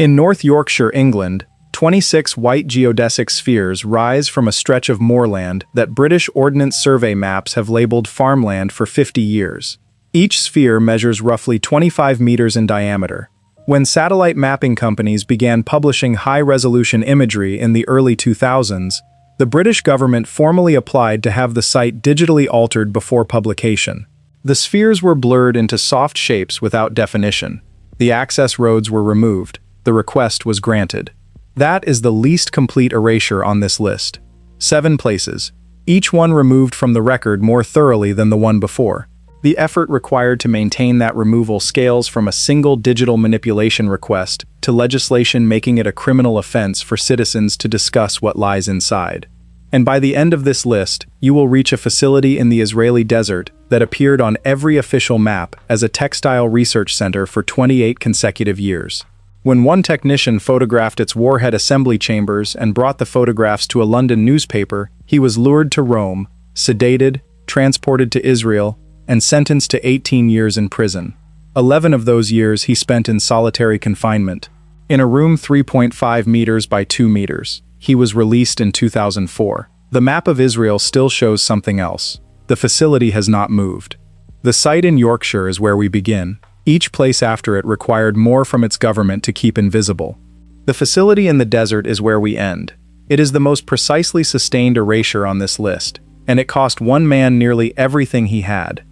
In North Yorkshire, England, 26 white geodesic spheres rise from a stretch of moorland that British Ordnance Survey maps have labeled farmland for 50 years. Each sphere measures roughly 25 meters in diameter. When satellite mapping companies began publishing high-resolution imagery in the early 2000s, the British government formally applied to have the site digitally altered before publication. The spheres were blurred into soft shapes without definition. The access roads were removed. The request was granted. That is the least complete erasure on this list. 7 places, each one removed from the record more thoroughly than the one before. The effort required to maintain that removal scales from a single digital manipulation request to legislation making it a criminal offense for citizens to discuss what lies inside. And by the end of this list, you will reach a facility in the Israeli desert that appeared on every official map as a textile research center for 28 consecutive years. When one technician photographed its warhead assembly chambers and brought the photographs to a London newspaper, he was lured to Rome, sedated, transported to Israel, and sentenced to 18 years in prison. 11 of those years he spent in solitary confinement. In a room 3.5 meters by 2 meters, he was released in 2004. The map of Israel still shows something else. The facility has not moved. The site in Yorkshire is where we begin. Each place after it required more from its government to keep invisible. The facility in the desert is where we end. It is the most precisely sustained erasure on this list, and it cost one man nearly everything he had.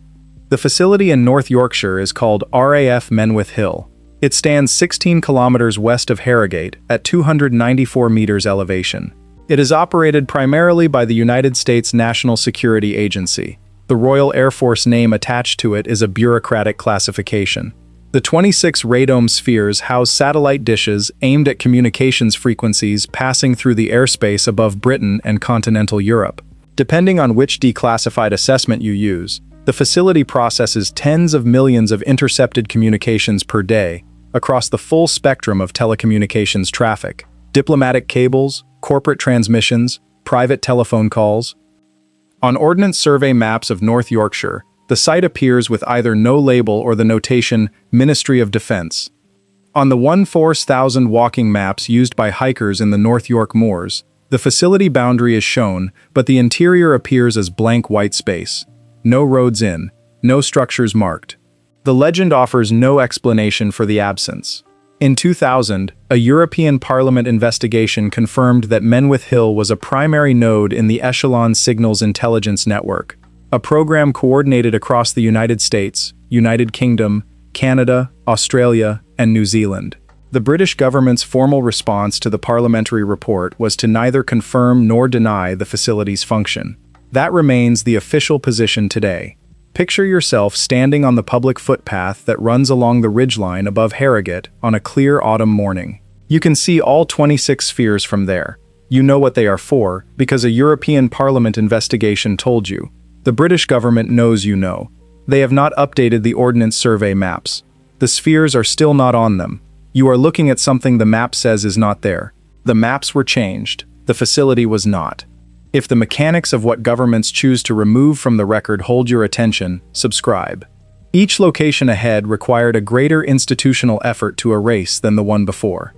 The facility in North Yorkshire is called RAF Menwith Hill. It stands 16 kilometers west of Harrogate at 294 meters elevation. It is operated primarily by the United States National Security Agency. The Royal Air Force name attached to it is a bureaucratic classification. The 26 radome spheres house satellite dishes aimed at communications frequencies passing through the airspace above Britain and continental Europe. Depending on which declassified assessment you use, the facility processes tens of millions of intercepted communications per day across the full spectrum of telecommunications traffic: diplomatic cables, corporate transmissions, private telephone calls. On Ordnance Survey maps of North Yorkshire, the site appears with either no label or the notation Ministry of Defence. On the 1/4,000 walking maps used by hikers in the North York moors, the facility boundary is shown, but the interior appears as blank white space. No roads in, no structures marked. The legend offers no explanation for the absence. In 2000, a European Parliament investigation confirmed that Menwith Hill was a primary node in the Echelon Signals Intelligence Network, a program coordinated across the United States, United Kingdom, Canada, Australia, and New Zealand. The British government's formal response to the parliamentary report was to neither confirm nor deny the facility's function. That remains the official position today. Picture yourself standing on the public footpath that runs along the ridgeline above Harrogate on a clear autumn morning. You can see all 26 spheres from there. You know what they are for, because a European Parliament investigation told you. The British government knows you know. They have not updated the Ordnance Survey maps. The spheres are still not on them. You are looking at something the map says is not there. The maps were changed. The facility was not. If the mechanics of what governments choose to remove from the record hold your attention, subscribe. Each location ahead required a greater institutional effort to erase than the one before.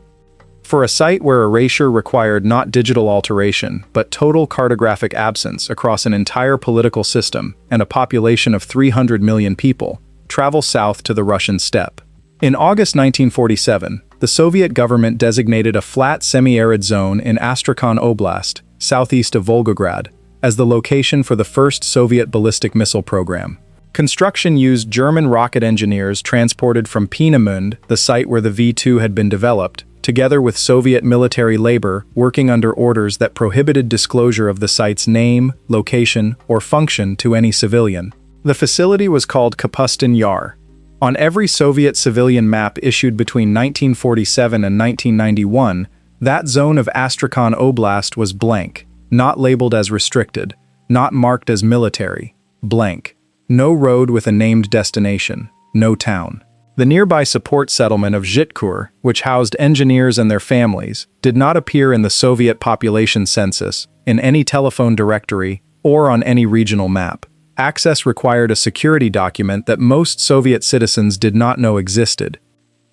For a site where erasure required not digital alteration, but total cartographic absence across an entire political system and a population of 300 million people, travel south to the Russian steppe. In August 1947, the Soviet government designated a flat semi-arid zone in Astrakhan Oblast, southeast of Volgograd, as the location for the first Soviet ballistic missile program. Construction used German rocket engineers transported from Peenemünde, the site where the V-2 had been developed, together with Soviet military labor working under orders that prohibited disclosure of the site's name, location, or function to any civilian. The facility was called Kapustin Yar. On every Soviet civilian map issued between 1947 and 1991, that zone of Astrakhan Oblast was blank, not labeled as restricted, not marked as military, blank. No road with a named destination, no town. The nearby support settlement of Zhitkur, which housed engineers and their families, did not appear in the Soviet population census, in any telephone directory, or on any regional map. Access required a security document that most Soviet citizens did not know existed.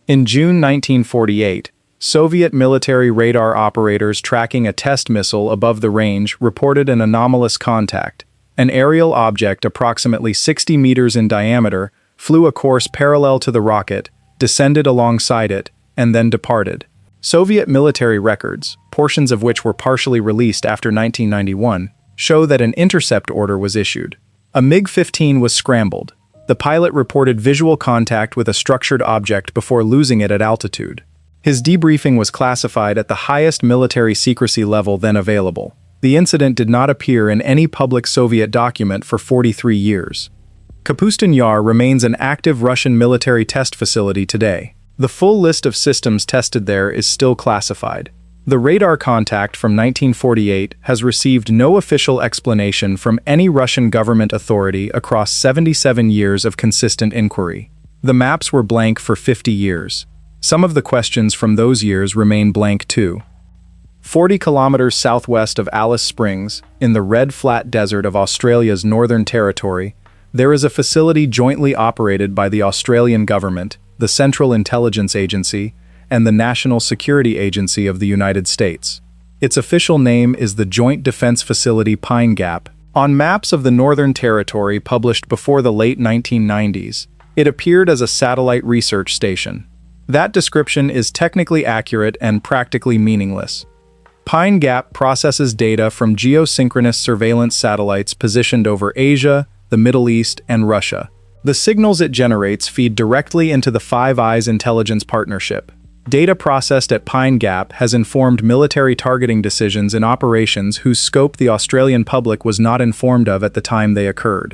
In June 1948, Soviet military radar operators tracking a test missile above the range reported an anomalous contact. An aerial object approximately 60 meters in diameter flew a course parallel to the rocket, descended alongside it, and then departed. Soviet military records, portions of which were partially released after 1991, show that an intercept order was issued. A MiG-15 was scrambled. The pilot reported visual contact with a structured object before losing it at altitude. His debriefing was classified at the highest military secrecy level then available. The incident did not appear in any public Soviet document for 43 years. Kapustin Yar remains an active Russian military test facility today. The full list of systems tested there is still classified. The radar contact from 1948 has received no official explanation from any Russian government authority across 77 years of consistent inquiry. The maps were blank for 50 years. Some of the questions from those years remain blank too. 40 kilometers southwest of Alice Springs, in the Red Flat Desert of Australia's Northern Territory, there is a facility jointly operated by the Australian government, the Central Intelligence Agency, and the National Security Agency of the United States. Its official name is the Joint Defense Facility Pine Gap. On maps of the Northern Territory published before the late 1990s, it appeared as a satellite research station. That description is technically accurate and practically meaningless. Pine Gap processes data from geosynchronous surveillance satellites positioned over Asia, the Middle East, and Russia. The signals it generates feed directly into the Five Eyes intelligence partnership. Data processed at Pine Gap has informed military targeting decisions in operations whose scope the Australian public was not informed of at the time they occurred.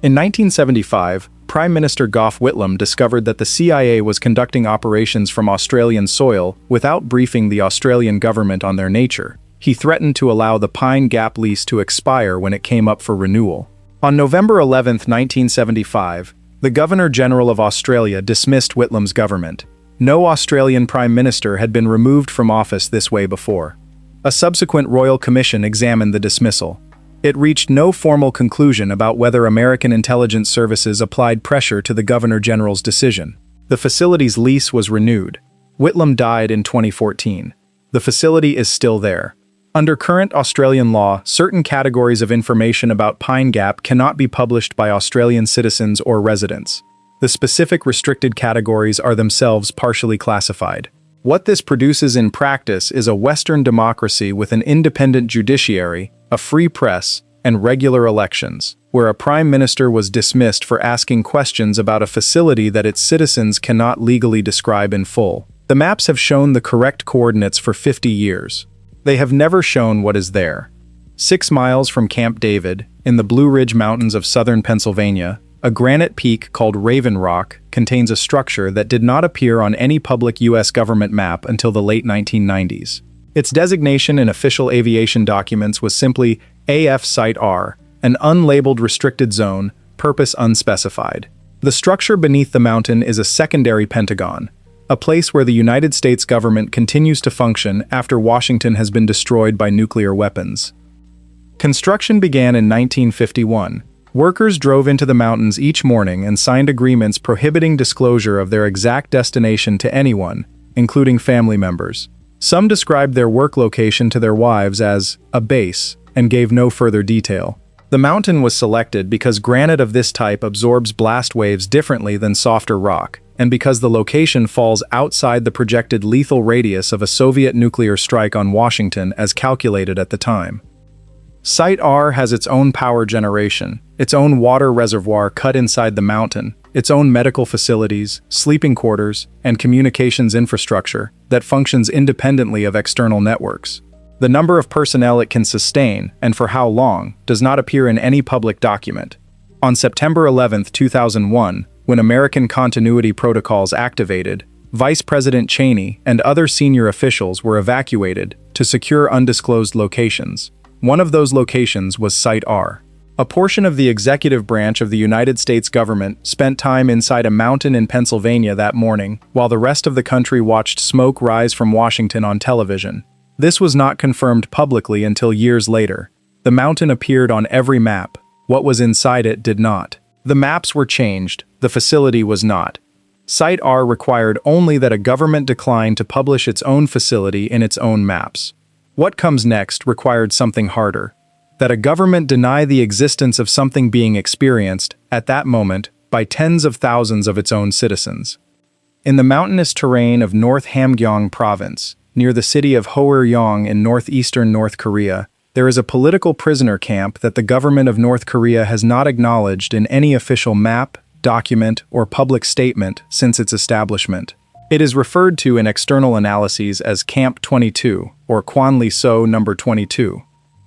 In 1975, Prime Minister Gough Whitlam discovered that the CIA was conducting operations from Australian soil without briefing the Australian government on their nature. He threatened to allow the Pine Gap lease to expire when it came up for renewal. On November 11, 1975, the Governor-General of Australia dismissed Whitlam's government. No Australian Prime Minister had been removed from office this way before. A subsequent Royal Commission examined the dismissal. It reached no formal conclusion about whether American intelligence services applied pressure to the Governor-General's decision. The facility's lease was renewed. Whitlam died in 2014. The facility is still there. Under current Australian law, certain categories of information about Pine Gap cannot be published by Australian citizens or residents. The specific restricted categories are themselves partially classified. What this produces in practice is a Western democracy with an independent judiciary, a free press, and regular elections, where a prime minister was dismissed for asking questions about a facility that its citizens cannot legally describe in full. The maps have shown the correct coordinates for 50 years. They have never shown what is there. 6 miles from Camp David, in the Blue Ridge Mountains of southern Pennsylvania, a granite peak called Raven Rock contains a structure that did not appear on any public U.S. government map until the late 1990s. Its designation in official aviation documents was simply AF Site R, an unlabeled restricted zone, purpose unspecified. The structure beneath the mountain is a secondary Pentagon, a place where the United States government continues to function after Washington has been destroyed by nuclear weapons. Construction began in 1951. Workers drove into the mountains each morning and signed agreements prohibiting disclosure of their exact destination to anyone, including family members. Some described their work location to their wives as a base and gave no further detail. The mountain was selected because granite of this type absorbs blast waves differently than softer rock, and because the location falls outside the projected lethal radius of a Soviet nuclear strike on Washington as calculated at the time. Site R has its own power generation, its own water reservoir cut inside the mountain, its own medical facilities, sleeping quarters, and communications infrastructure that functions independently of external networks. The number of personnel it can sustain, and for how long, does not appear in any public document. On September 11, 2001, when American continuity protocols activated, Vice President Cheney and other senior officials were evacuated to secure undisclosed locations. One of those locations was Site R. A portion of the executive branch of the United States government spent time inside a mountain in Pennsylvania that morning, while the rest of the country watched smoke rise from Washington on television. This was not confirmed publicly until years later. The mountain appeared on every map. What was inside it did not. The maps were changed, the facility was not. Site R required only that a government decline to publish its own facility in its own maps. What comes next required something harder: that a government deny the existence of something being experienced, at that moment, by tens of thousands of its own citizens. In the mountainous terrain of North Hamgyong Province, near the city of Hoeryong in northeastern North Korea, there is a political prisoner camp that the government of North Korea has not acknowledged in any official map, document, or public statement since its establishment. It is referred to in external analyses as Camp 22, or Kwanli-so No. 22.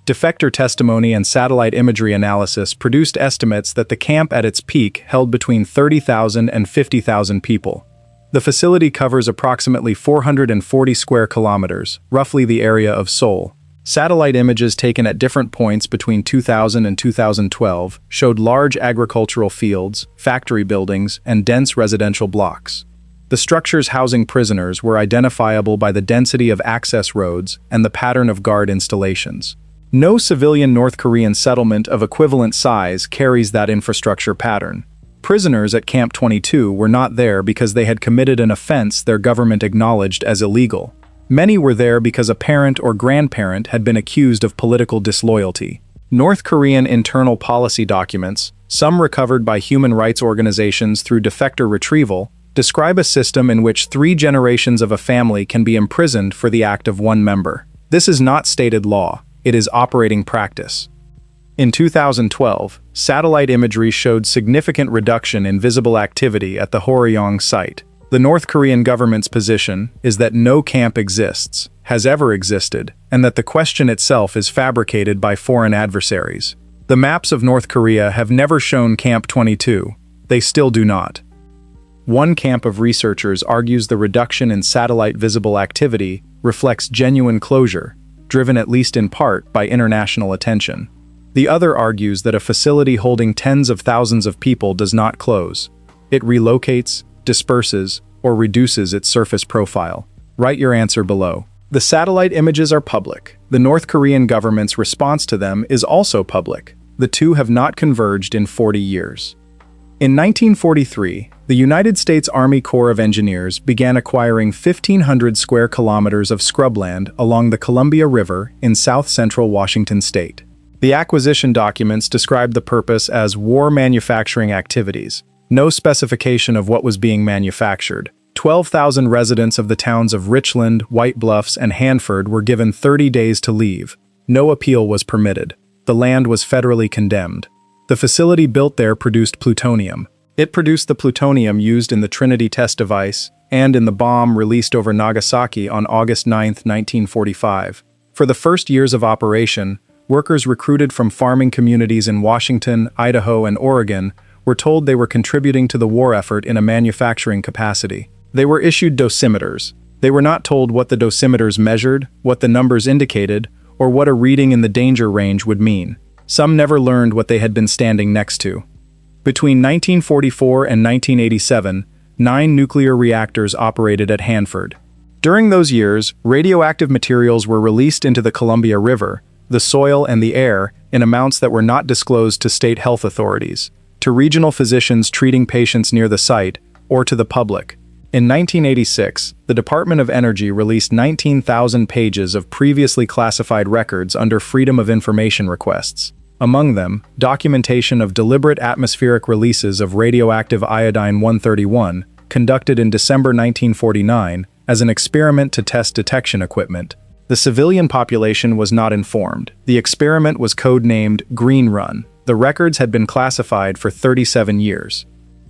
Defector testimony and satellite imagery analysis produced estimates that the camp at its peak held between 30,000 and 50,000 people. The facility covers approximately 440 square kilometers, roughly the area of Seoul. Satellite images taken at different points between 2000 and 2012 showed large agricultural fields, factory buildings, and dense residential blocks. The structures housing prisoners were identifiable by the density of access roads and the pattern of guard installations. No civilian North Korean settlement of equivalent size carries that infrastructure pattern. Prisoners at Camp 22 were not there because they had committed an offense their government acknowledged as illegal. Many were there because a parent or grandparent had been accused of political disloyalty. North Korean internal policy documents, some recovered by human rights organizations through defector retrieval, describe a system in which 3 generations of a family can be imprisoned for the act of one member. This is not stated law, it is operating practice. In 2012, satellite imagery showed significant reduction in visible activity at the Hoeryong site. The North Korean government's position is that no camp exists, has ever existed, and that the question itself is fabricated by foreign adversaries. The maps of North Korea have never shown Camp 22. They still do not. One camp of researchers argues the reduction in satellite visible activity reflects genuine closure, driven at least in part by international attention. The other argues that a facility holding tens of thousands of people does not close. It relocates, disperses, or reduces its surface profile. Write your answer below. The satellite images are public. The North Korean government's response to them is also public. The two have not converged in 40 years. In 1943, the United States Army Corps of Engineers began acquiring 1,500 square kilometers of scrubland along the Columbia River in south-central Washington state. The acquisition documents described the purpose as war manufacturing activities. No specification of what was being manufactured. 12,000 residents of the towns of Richland, White Bluffs, and Hanford were given 30 days to leave. No appeal was permitted. The land was federally condemned. The facility built there produced plutonium. It produced the plutonium used in the Trinity test device and in the bomb released over Nagasaki on August 9, 1945. For the first years of operation, workers recruited from farming communities in Washington, Idaho, and Oregon were told they were contributing to the war effort in a manufacturing capacity. They were issued dosimeters. They were not told what the dosimeters measured, what the numbers indicated, or what a reading in the danger range would mean. Some never learned what they had been standing next to. Between 1944 and 1987, 9 nuclear reactors operated at Hanford. During those years, radioactive materials were released into the Columbia River, the soil and the air, in amounts that were not disclosed to state health authorities, to regional physicians treating patients near the site, or to the public. In 1986, the Department of Energy released 19,000 pages of previously classified records under Freedom of Information requests. Among them, documentation of deliberate atmospheric releases of radioactive iodine-131, conducted in December 1949 as an experiment to test detection equipment. The civilian population was not informed. The experiment was codenamed Green Run. The records had been classified for 37 years.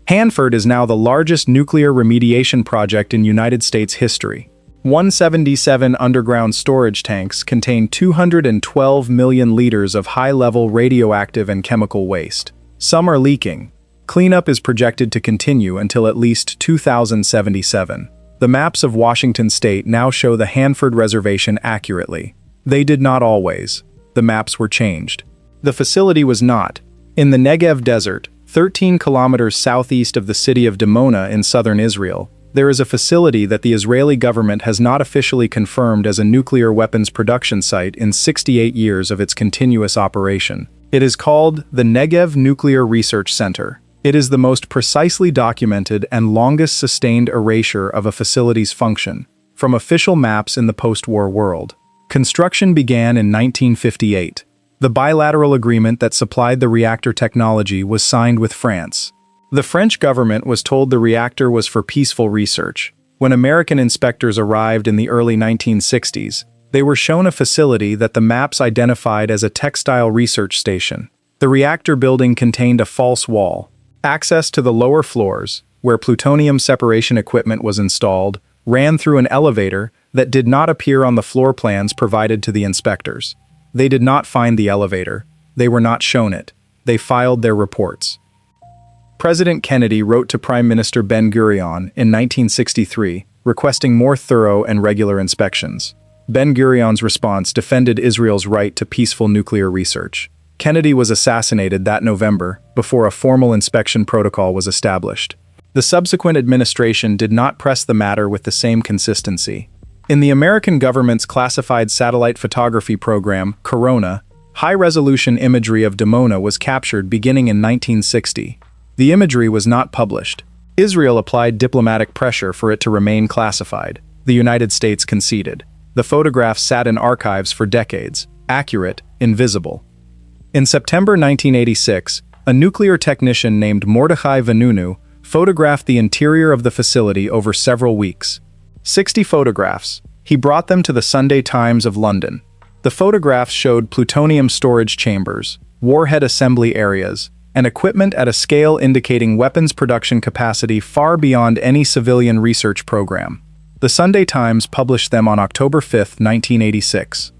Hanford is now the largest nuclear remediation project in United States history. 177 underground storage tanks contain 212 million liters of high-level radioactive and chemical waste. Some are leaking. Cleanup is projected to continue until at least 2077. The maps of Washington state now show the Hanford Reservation accurately. They did not always. The maps were changed. The facility was not. In the Negev Desert, 13 kilometers southeast of the city of Dimona in southern Israel, there is a facility that the Israeli government has not officially confirmed as a nuclear weapons production site in 68 years of its continuous operation. It is called the Negev Nuclear Research Center. It is the most precisely documented and longest sustained erasure of a facility's function, from official maps in the post-war world. Construction began in 1958. The bilateral agreement that supplied the reactor technology was signed with France. The French government was told the reactor was for peaceful research. When American inspectors arrived in the early 1960s, they were shown a facility that the maps identified as a textile research station. The reactor building contained a false wall. Access to the lower floors, where plutonium separation equipment was installed, ran through an elevator that did not appear on the floor plans provided to the inspectors. They did not find the elevator. They were not shown it. They filed their reports. President Kennedy wrote to Prime Minister Ben-Gurion in 1963, requesting more thorough and regular inspections. Ben-Gurion's response defended Israel's right to peaceful nuclear research. Kennedy was assassinated that November, before a formal inspection protocol was established. The subsequent administration did not press the matter with the same consistency. In the American government's classified satellite photography program, Corona, high-resolution imagery of Dimona was captured beginning in 1960. The imagery was not published. Israel applied diplomatic pressure for it to remain classified. The United States conceded. The photographs sat in archives for decades, accurate, invisible. In September 1986, a nuclear technician named Mordechai Vanunu photographed the interior of the facility over several weeks. 60 photographs. He brought them to the Sunday Times of London. The photographs showed plutonium storage chambers, warhead assembly areas, and equipment at a scale indicating weapons production capacity far beyond any civilian research program. The Sunday Times published them on October 5, 1986.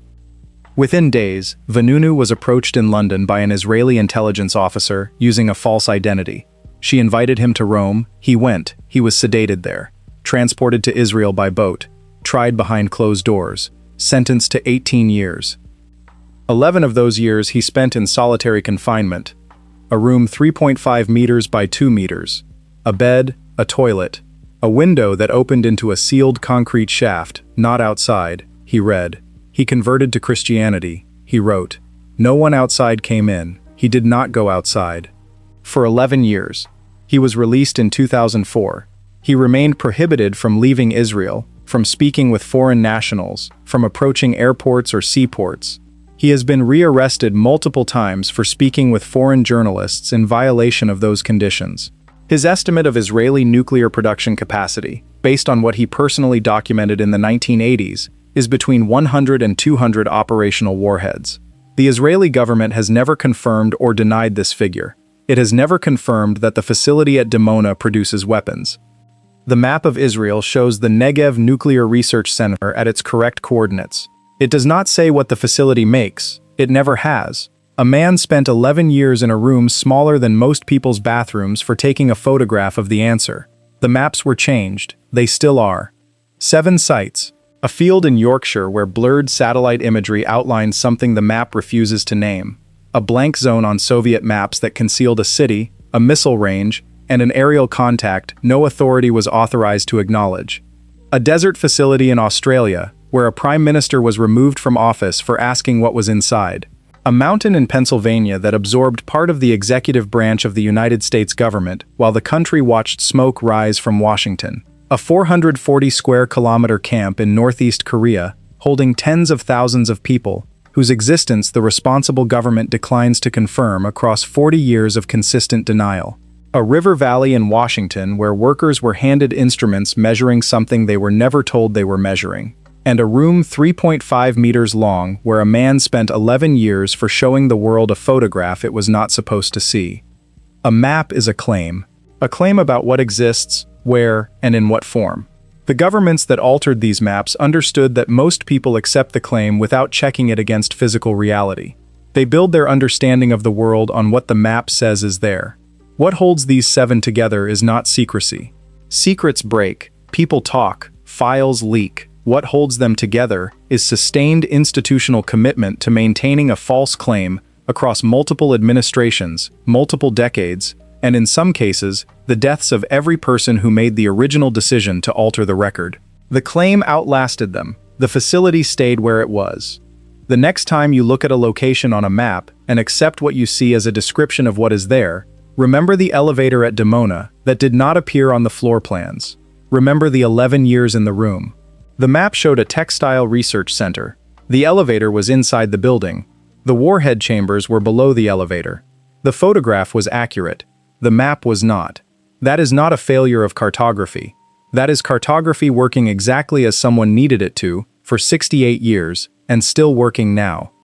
Within days, Vanunu was approached in London by an Israeli intelligence officer using a false identity. She invited him to Rome. He went. He was sedated there, transported to Israel by boat, tried behind closed doors, sentenced to 18 years. 11 of those years he spent in solitary confinement. A room 3.5 meters by 2 meters, a bed, a toilet, a window that opened into a sealed concrete shaft, not outside, he read. He converted to Christianity, he wrote. No one outside came in, he did not go outside. For 11 years. He was released in 2004. He remained prohibited from leaving Israel, from speaking with foreign nationals, from approaching airports or seaports. He has been rearrested multiple times for speaking with foreign journalists in violation of those conditions. His estimate of Israeli nuclear production capacity, based on what he personally documented in the 1980s, is between 100 and 200 operational warheads. The Israeli government has never confirmed or denied this figure. It has never confirmed that the facility at Dimona produces weapons. The map of Israel shows the Negev Nuclear Research Center at its correct coordinates. It does not say what the facility makes. It never has. A man spent 11 years in a room smaller than most people's bathrooms for taking a photograph of the answer. The maps were changed. They still are. 7 sites. A field in Yorkshire where blurred satellite imagery outlines something the map refuses to name. A blank zone on Soviet maps that concealed a city, a missile range, and an aerial contact no authority was authorized to acknowledge. A desert facility in Australia, where a prime minister was removed from office for asking what was inside. A mountain in Pennsylvania that absorbed part of the executive branch of the United States government while the country watched smoke rise from Washington. A 440 square kilometer camp in northeast Korea, holding tens of thousands of people, whose existence the responsible government declines to confirm across 40 years of consistent denial. A river valley in Washington where workers were handed instruments measuring something they were never told they were measuring. And a room 3.5 meters long where a man spent 11 years for showing the world a photograph it was not supposed to see. A map is a claim about what exists, where, and in what form. The governments that altered these maps understood that most people accept the claim without checking it against physical reality. They build their understanding of the world on what the map says is there. What holds these 7 together is not secrecy. Secrets break, people talk, files leak. What holds them together is sustained institutional commitment to maintaining a false claim across multiple administrations, multiple decades, and in some cases, the deaths of every person who made the original decision to alter the record. The claim outlasted them. The facility stayed where it was. The next time you look at a location on a map and accept what you see as a description of what is there, Remember the elevator at Dimona that did not appear on the floor plans. Remember the 11 years in the room. The map showed a textile research center. The elevator was inside the building. The warhead chambers were below the elevator. The photograph was accurate. The map was not. That is not a failure of cartography. That is cartography working exactly as someone needed it to, for 68 years, and still working now.